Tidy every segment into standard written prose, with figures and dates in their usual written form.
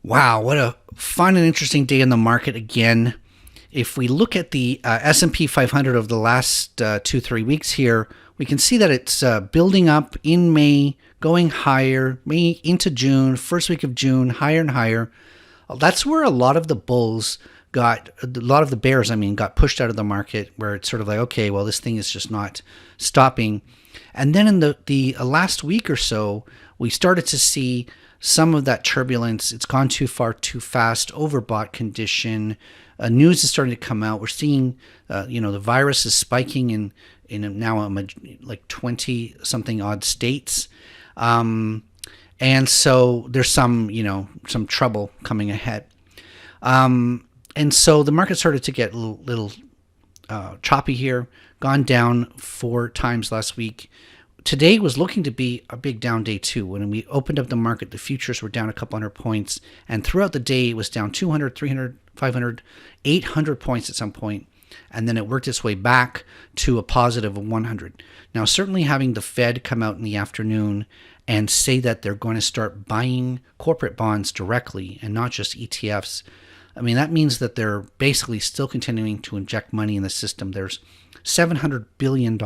Wow, what a fun and interesting day in the market again. If we look at the S&P 500 over the last 2-3 weeks here, we can see that it's building up in May, going higher, May into June, first week of June, higher and higher. That's where a lot of the bulls a lot of the bears, got pushed out of the market, where it's sort of like, okay, well, this thing is just not stopping. And then in the last week or so, we started to see some of that turbulence. It's gone too far, too fast, overbought condition. News is starting to come out. We're seeing, the virus is spiking in now like 20 something odd states. And so there's some trouble coming ahead. And so the market started to get a little choppy here, gone down 4 times last week. Today was looking to be a big down day too. When we opened up the market, the futures were down a couple hundred points. And throughout the day, it was down 200, 300, 500, 800 points at some point. And then it worked its way back to a positive of 100. Now, certainly having the Fed come out in the afternoon and say that they're going to start buying corporate bonds directly and not just ETFs, that means that they're basically still continuing to inject money in the system. There's $700 billion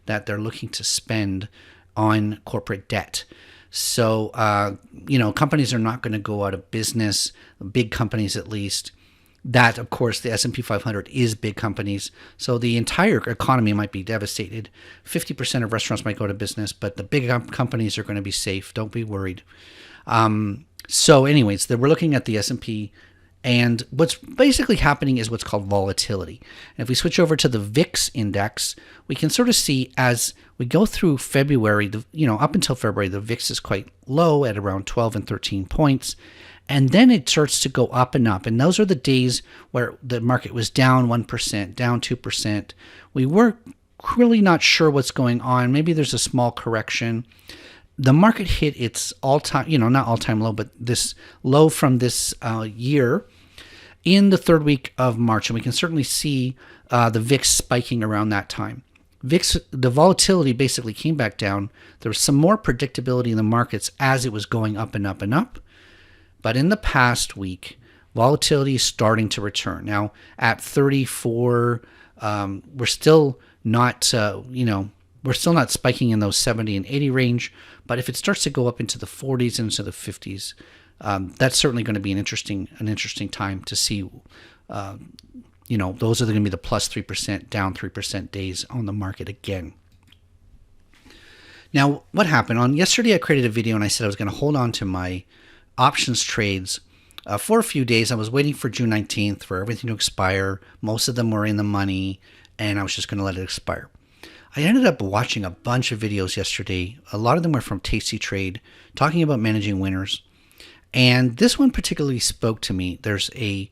that they're looking to spend on corporate debt. So, companies are not going to go out of business, big companies at least. That, of course, the S&P 500 is big companies. So the entire economy might be devastated. 50% of restaurants might go out of business, but the big companies are going to be safe. Don't be worried. So anyways, we're looking at the S&P. And what's basically happening is what's called volatility. And if we switch over to the VIX index, we can sort of see as we go through February, up until February, the VIX is quite low at around 12 and 13 points. And then it starts to go up and up. And those are the days where the market was down 1%, down 2%. We were really not sure what's going on. Maybe there's a small correction. The market hit its all-time, not all-time low, but this low from this year in the third week of March. And we can certainly see the VIX spiking around that time. The volatility basically came back down. There was some more predictability in the markets as it was going up and up and up. But in the past week, volatility is starting to return. Now, at 34, we're still not, we're still not spiking in those 70 and 80 range. But if it starts to go up into the 40s and into the 50s, that's certainly going to be an interesting time to see. Those are going to be the plus 3%, down 3% days on the market again. Now, what happened? Yesterday, I created a video and I said I was going to hold on to my options trades for a few days. I was waiting for June 19th for everything to expire. Most of them were in the money, and I was just going to let it expire. I ended up watching a bunch of videos yesterday. A lot of them were from Tasty Trade, talking about managing winners. And this one particularly spoke to me. There's a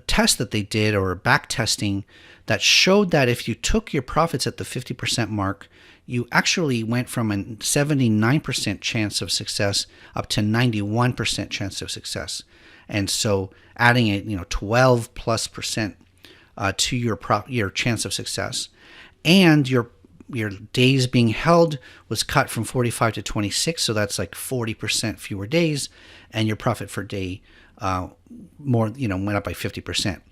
test that they did, or a back testing, that showed that if you took your profits at the 50% mark, you actually went from a 79% chance of success up to 91% chance of success. And so adding a 12 plus percent to your chance of success. And your days being held was cut from 45 to 26, so that's like 40% fewer days, and your profit for day went up by 50%.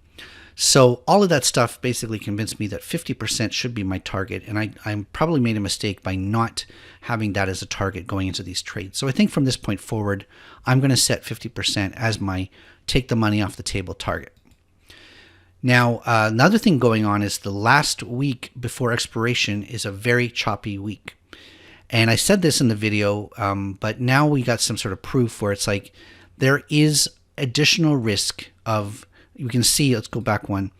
So all of that stuff basically convinced me that 50% should be my target, and I probably made a mistake by not having that as a target going into these trades. So I think from this point forward, I'm going to set 50% as my take the money off the table target. Now, another thing going on is the last week before expiration is a very choppy week. And I said this in the video, but now we got some sort of proof where it's like there is additional risk of, you can see, let's go back one,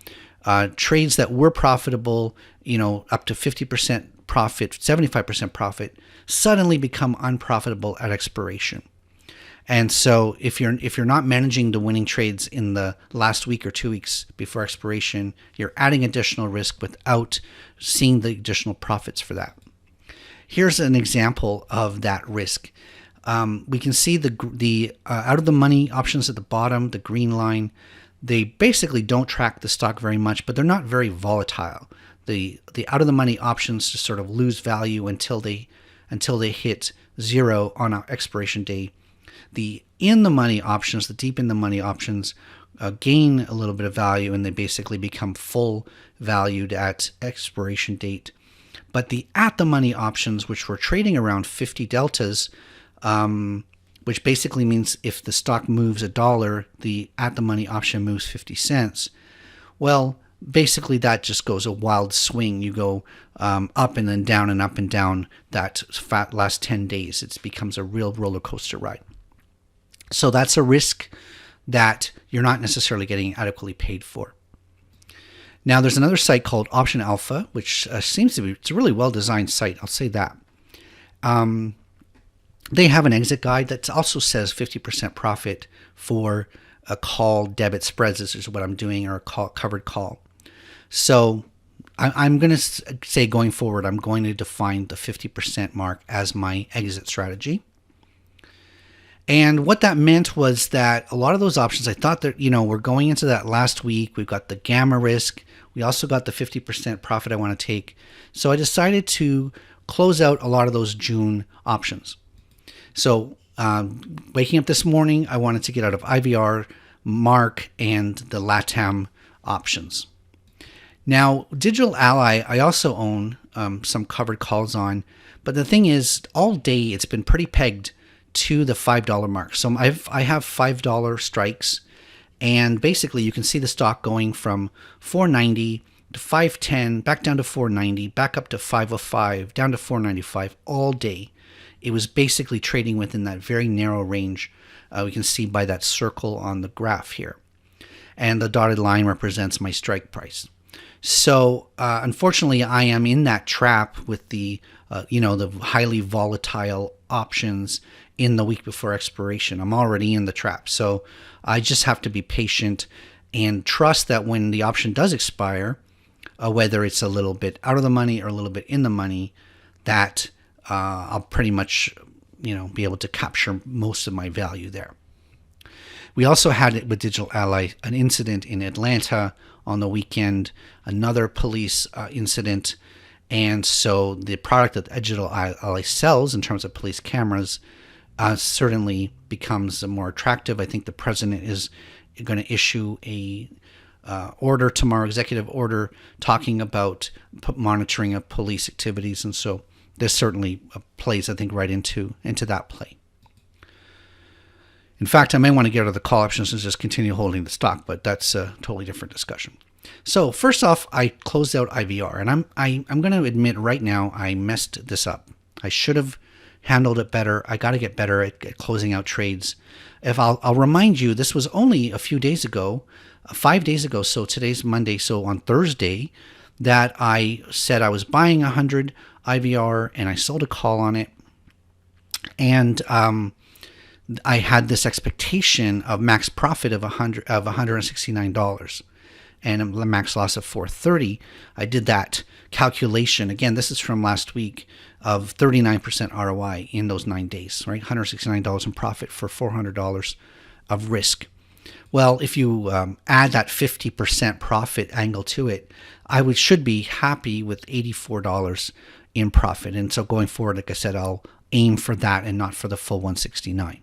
trades that were profitable, up to 50% profit, 75% profit, suddenly become unprofitable at expiration. And so if you're not managing the winning trades in the last week or 2 weeks before expiration, you're adding additional risk without seeing the additional profits for that. Here's an example of that risk. We can see the out of the money options at the bottom, the green line. They basically don't track the stock very much, but they're not very volatile. The out of the money options just sort of lose value until they hit zero on our expiration day. The in the money options, the deep in the money options, gain a little bit of value, and they basically become full valued at expiration date. But the at the money options, which were trading around 50 deltas, which basically means if the stock moves $1, the at the money option moves 50 cents. Well, basically that just goes a wild swing. You go up and then down and up and down that last 10 days. It becomes a real roller coaster ride. So that's a risk that you're not necessarily getting adequately paid for. Now, there's another site called Option Alpha, which seems to be, it's a really well-designed site, I'll say that. They have an exit guide that also says 50% profit for a call debit spreads. This is what I'm doing, or a covered call. So I'm going to say going forward, I'm going to define the 50% mark as my exit strategy. And what that meant was that a lot of those options, I thought that, we're going into that last week. We've got the gamma risk. We also got the 50% profit I want to take. So I decided to close out a lot of those June options. So waking up this morning, I wanted to get out of IVR, MARC, and the LATAM options. Now, DGLY, I also own some covered calls on. But the thing is, all day it's been pretty pegged to the $5 mark. So I have $5 strikes, and basically you can see the stock going from 490 to 510, back down to 490, back up to 505, down to 495 all day. It was basically trading within that very narrow range. We can see by that circle on the graph here, and the dotted line represents my strike price. So unfortunately, I am in that trap with the the highly volatile options in the week before expiration. I'm already in the trap. So I just have to be patient and trust that when the option does expire, whether it's a little bit out of the money or a little bit in the money, that I'll pretty much be able to capture most of my value there. We also had it with DGLY, an incident in Atlanta on the weekend, another police incident. And so the product that DGLY sells in terms of police cameras certainly becomes more attractive. I think the president is going to issue a order tomorrow, executive order, talking about monitoring of police activities. And so this certainly plays, I think, right into that play. In fact, I may want to get out of the call options and just continue holding the stock, but that's a totally different discussion. So first off, I closed out IVR, and I'm going to admit right now I messed this up. I should have handled it better. I got to get better at closing out trades. I'll remind you, this was only a few days ago, 5 days ago. So today's Monday. So on Thursday, that I said I was buying 100 IVR, and I sold a call on it, and I had this expectation of max profit of $169 and a max loss of $430. I did that calculation. Again, this is from last week, of 39% ROI in those 9 days, right? $169 in profit for $400 of risk. Well, if you add that 50% profit angle to it, I should be happy with $84 in profit. And so going forward, like I said, I'll aim for that and not for the full 169.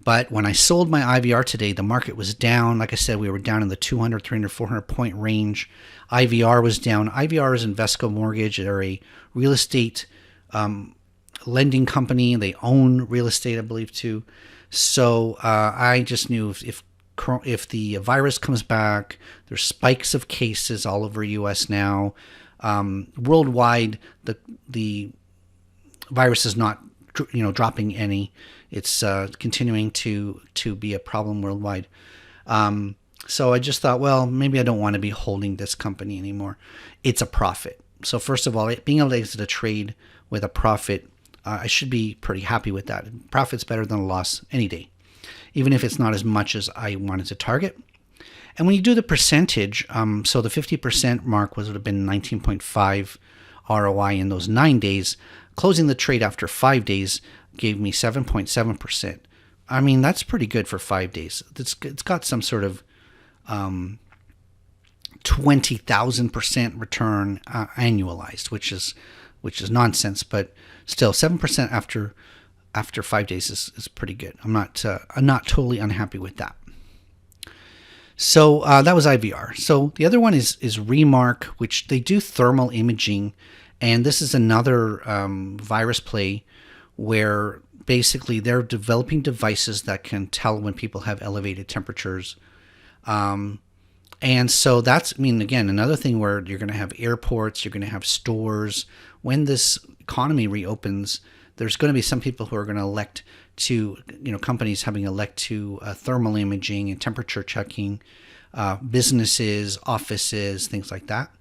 But when I sold my IVR today, the market was down. Like I said, we were down in the 200, 300, 400 point range. IVR was down. IVR is Invesco Mortgage. They're a real estate lending company. They own real estate, I believe, too. So I just knew if the virus comes back, there's spikes of cases all over U.S. now. Worldwide, the virus is not dropping any. It's continuing to be a problem worldwide. So I just thought, well, maybe I don't want to be holding this company anymore. It's a profit. So first of all, being able to exit a trade with a profit, I should be pretty happy with that. Profit's better than a loss any day, even if it's not as much as I wanted to target. And when you do the percentage, so the 50% mark would have been 19.5 ROI in those 9 days. Closing the trade after 5 days gave me 7.7%. I mean, that's pretty good for 5 days. It's got some sort of 20,000% return annualized, which is nonsense. But still, 7% after after 5 days is pretty good. I'm not totally unhappy with that. So that was IVR. So the other one is Remark, which they do thermal imaging, and this is another virus play where basically they're developing devices that can tell when people have elevated temperatures. And so that's, I mean, again, another thing where you're going to have airports, you're going to have stores. When this economy reopens, there's going to be some people who are going to elect to, companies having elect to thermal imaging and temperature checking, businesses, offices, things like that.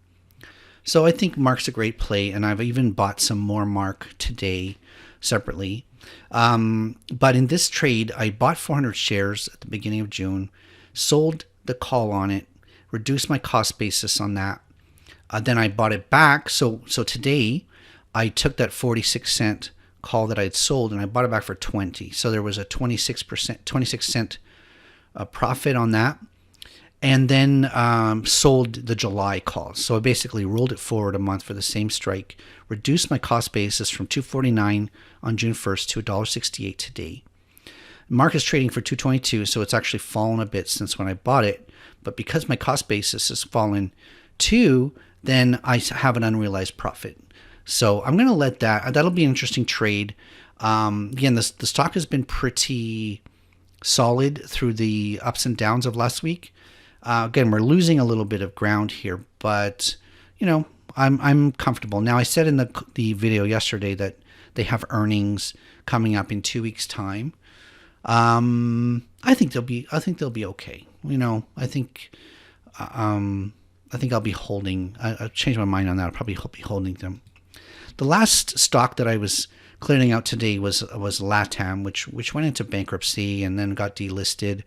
So I think Mark's a great play, and I've even bought some more Mark today separately. But in this trade, I bought 400 shares at the beginning of June, sold the call on it, reduced my cost basis on that. Then I bought it back. So today I took that 46 cent call that I had sold and I bought it back for 20. So there was a 26 cent profit on that. And then sold the July call. So I basically rolled it forward a month for the same strike, reduced my cost basis from $2.49 on June 1st to $1.68 today. Mark is trading for $2.22, so it's actually fallen a bit since when I bought it. But because my cost basis has fallen too, then I have an unrealized profit. So I'm going to let that'll be an interesting trade. Again, the stock has been pretty solid through the ups and downs of last week. Again, we're losing a little bit of ground here, but I'm comfortable. Now, I said in the video yesterday that they have earnings coming up in 2 weeks' time. I think they'll be okay. I think I'll be holding. I changed my mind on that. I'll probably be holding them. The last stock that I was clearing out today was LATAM, which went into bankruptcy and then got delisted.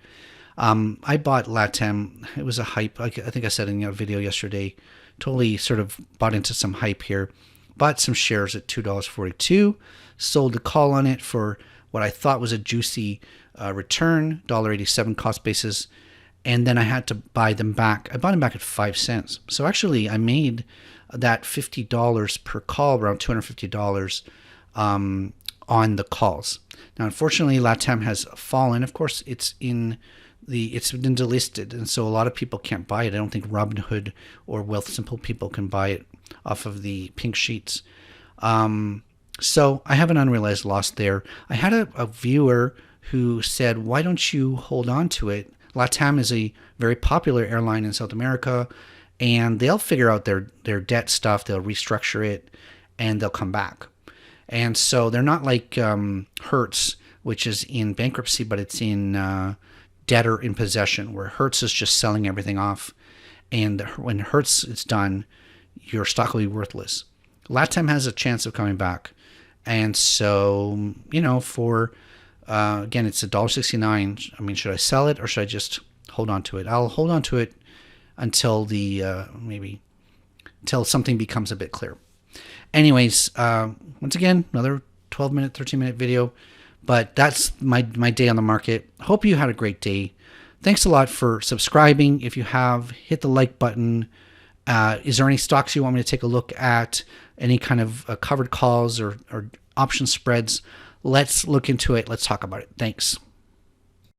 I bought LATAM. It was a hype. I think I said in a video yesterday. Totally sort of bought into some hype here. Bought some shares at $2.42. Sold the call on it for what I thought was a juicy return, $1.87 cost basis. And then I had to buy them back. I bought them back at 5 cents. So actually I made that $50 per call, around $250 on the calls. Now, unfortunately, LATAM has fallen. Of course, it's been delisted, and so a lot of people can't buy it. I don't think Robinhood or Wealthsimple people can buy it off of the pink sheets. So I have an unrealized loss there. I had a viewer who said, why don't you hold on to it? LATAM is a very popular airline in South America, and they'll figure out their debt stuff. They'll restructure it, and they'll come back. And so they're not like Hertz, which is in bankruptcy, but it's in debtor in possession, where Hertz is just selling everything off. And when Hertz is done, your stock will be worthless. LATAM has a chance of coming back. And so, for, again, it's $1.69. I mean, should I sell it or should I just hold on to it? I'll hold on to it until until something becomes a bit clear. Anyways, once again, another 12-minute, 13-minute video. But that's my day on the market. Hope you had a great day. Thanks a lot for subscribing. If you have, hit the like button. Is there any stocks you want me to take a look at? Any kind of covered calls or option spreads? Let's look into it. Let's talk about it. Thanks.